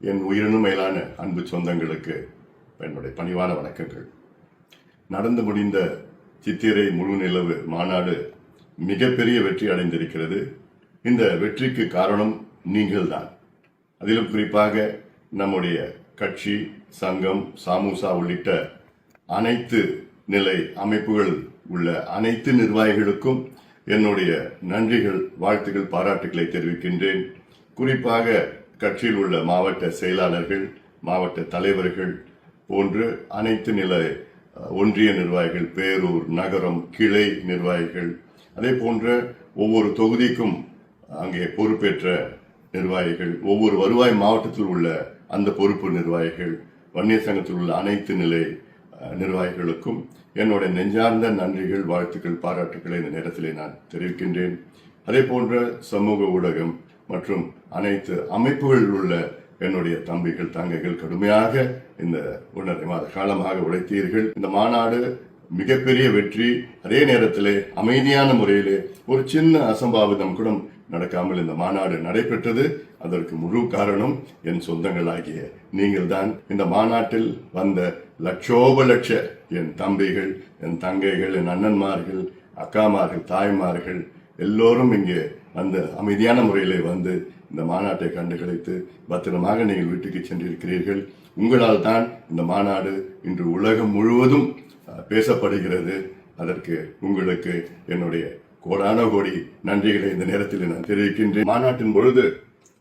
என் உயிரினும் மேலான அன்பு சொந்தங்களுக்கு என்னுடைய பணிவான வணக்கங்கள். நடந்து முடிந்த சித்திரை முழு நிலவு மாநாடு மிகப்பெரிய வெற்றி அடைந்திருக்கிறது. இந்த வெற்றிக்கு காரணம் நீங்கள்தான். அதிலும் குறிப்பாக நம்முடைய கட்சி, சங்கம், சாமுசா உள்ளிட்ட அனைத்து நிலை அமைப்புகள் உள்ள அனைத்து நிர்வாகிகளுக்கும் என்னுடைய நன்றிகள், வாழ்த்துக்கள், பாராட்டுகளை தெரிவிக்கின்றேன். குறிப்பாக கட்சியில் உள்ள மாவட்ட செயலாளர்கள், மாவட்ட தலைவர்கள் போன்று அனைத்து நிலை ஒன்றிய நிர்வாகிகள், பேரூர், நகரம், கிளை நிர்வாகிகள், அதே போன்ற ஒவ்வொரு தொகுதிக்கும் அங்கே பொறுப்பேற்ற நிர்வாகிகள், ஒவ்வொரு வருவாய் மாவட்டத்தில் உள்ள அந்த பொறுப்பு நிர்வாகிகள், வன்னியர் சங்கத்தில் உள்ள அனைத்து நிலை நிர்வாகிகளுக்கும் என்னுடைய நெஞ்சார்ந்த நன்றிகள், வாழ்த்துக்கள், பாராட்டுக்களை இந்த நேரத்திலே நான் தெரிவிக்கின்றேன். அதே போன்ற சமூக ஊடகம் மற்றும் அனைத்து அமைப்புகளில் உள்ள என்னுடைய தம்பிகள், தங்கைகள் கடுமையாக இந்த 1.5 மாத காலமாக உழைத்தீர்கள். இந்த மாநாடு மிகப்பெரிய வெற்றி. அதே நேரத்திலே அமைதியான முறையிலே ஒரு சின்ன அசம்பாவிதம் கூட நடக்காமல் இந்த மாநாடு நடைபெற்றது. அதற்கு முழு காரணம் என் சொந்தங்களாகிய நீங்கள் தான். இந்த மாநாட்டில் வந்த லட்சோப லட்ச என் தம்பிகள், என் தங்கைகள், என் அண்ணன்மார்கள், அக்காமார்கள், தாய்மார்கள் எல்லோரும் இங்கே அந்த அமைதியான முறையிலே வந்து இந்த மாநாட்டை கண்டுகளித்து பத்திரமாக நீங்கள் வீட்டுக்கு சென்றிருக்கிறீர்கள். உங்களால் தான் இந்த மாநாடு இன்று உலகம் முழுவதும் பேசப்படுகிறது. அதற்கு உங்களுக்கு என்னுடைய கோடான கோடி நன்றிகளை இந்த நேரத்தில் நான் தெரிவிக்கின்றேன். மாநாட்டின் பொழுது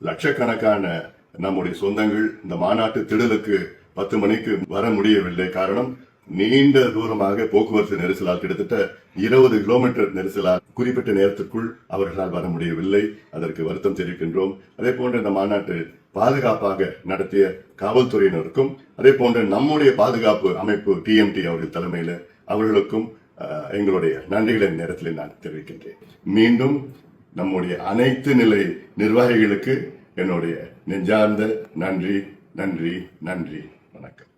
லட்சக்கணக்கான நம்முடைய சொந்தங்கள் இந்த மாநாட்டு திடலுக்கு 10 மணிக்கு வர முடியவில்லை. காரணம், நீண்ட தூரமாக போக்குவரத்து நெரிசலால் கிட்டத்தட்ட 20 கிலோமீட்டர் நெரிசலால் குறிப்பிட்ட நேரத்திற்குள் அவர்களால் வர முடியவில்லை. அதற்கு வருத்தம் தெரிவிக்கின்றோம். அதே போன்ற இந்த மாநாட்டு பாதுகாப்பாக நடத்திய காவல்துறையினருக்கும், அதே போன்ற நம்முடைய பாதுகாப்பு அமைப்பு TMT அவர்கள் தலைமையில் அவர்களுக்கும் எங்களுடைய நன்றிகளை நேரத்தில் நான் தெரிவிக்கின்றேன். மீண்டும் நம்முடைய அனைத்து நிலை நிர்வாகிகளுக்கு என்னுடைய நெஞ்சார்ந்த நன்றி, நன்றி, நன்றி. வணக்கம்.